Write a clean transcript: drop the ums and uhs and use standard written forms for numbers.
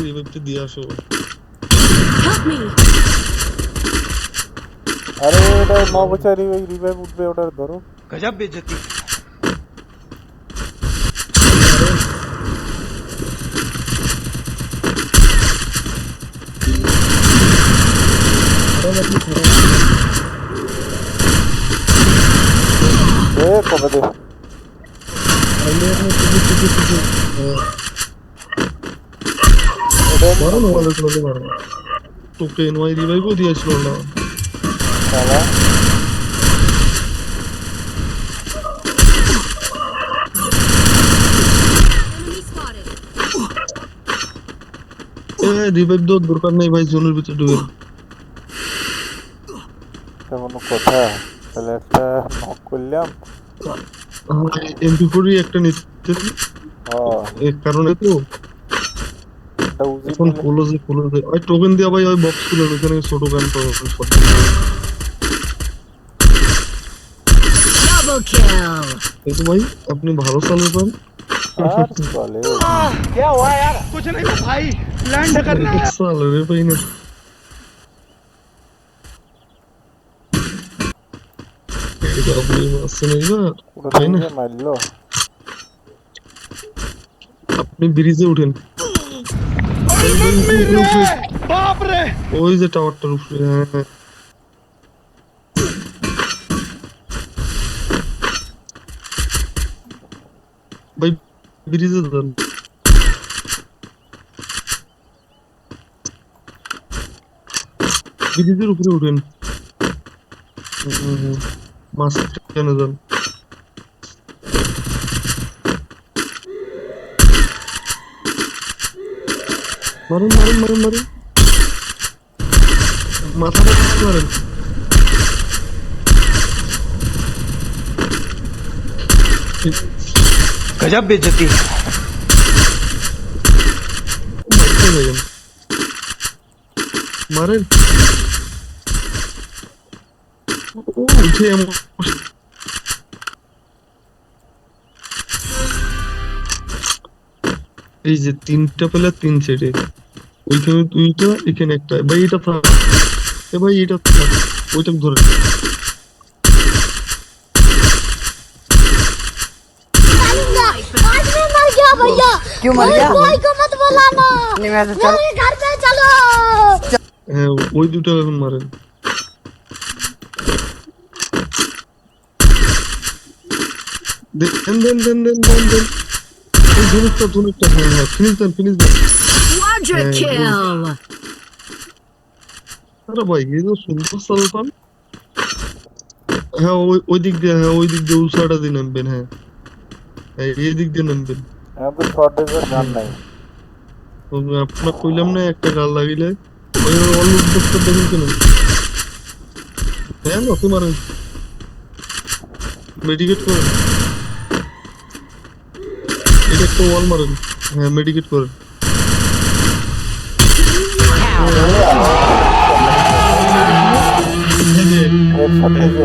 রিভাইভটা দিয়ে আসো। Help me! আরে এটা নবচারী ওই রিভাইভ উঠবে, ওটা ধরো। गजब बेइज्जती। কবে দে মারো না, ভালো করে মারো। তোকে নয় রিভাইভও দিয়েছিল না। শালা Enemy spotted. রিভাইভ দেওয়ার দরকার নেই ভাই, জোনের ভিতরে ঢুকে। কোনো কথা, তাহলে একটা নক করলাম। MP4 একটা নিতে, এই কারণে তো এটা উজি এখন ক্লোজে ওই টোকেন দিয়া ভাই, ওই বক্স গুলো ওখানে ছোট গান পাবো। Double kill. এই তো ভাই আপনি ভালো চালান। আর চলে क्या हुआ यार? कुछ नहीं भाई, लैंड करना है। চাল রে ভাই না। এটা আপনি আসছেন এইবার পুরো তাই না? দিনে মারলো। আপনি ব্রিজে উঠেন। बाप रे। ওই যে টাওয়ারটার উপরে। হ্যাঁ ভাই ব্রিজে যান। ব্রিজের উপরে উঠেন। মাঝখানে যান। মারুন মারুন মারুন মারুন, মাথাটা মারেন। गजब बेइज्जती। মারেন। ও উঠে এমন এই যে তিনটা পেলে তিন সেটে, ওইখানে দুইটা, এখানে একটা। ভাই এটা থাক, এ ভাই এটা থাক, ওইটাকে ধরে। आज मैं मर गया भैया। क्यों मर गया? कोई को मत बुलाना, नहीं मैं तो चल। मेरे घर पे चलो। হ্যাঁ ওই দুটো এখন মারেন। দেন দেন দেন দেন দেন দেন, ওই ধনুকটা। হ্যাঁ হ্যাঁ, ফিনিশ দেন। Quadra Hey, kill. আরে ভাই এই তো সুন্দর চালান। হ্যাঁ ওই দিক দিয়ে, উষাটা দিয়ে নামবেন। হ্যাঁ এই দিক দিয়ে নামবেন। আমাদের শর্টেজের গান নাই। আপনার কইলাম না একটা গাল লাগিলে ওই অল উদ্যোক্তা দেখেন কেন। হ্যাঁ না মারেন, মেডিকেট করেন। এটা একটা ওয়াল মারেন। হ্যাঁ মেডিকেট করেন। এর সাথে যে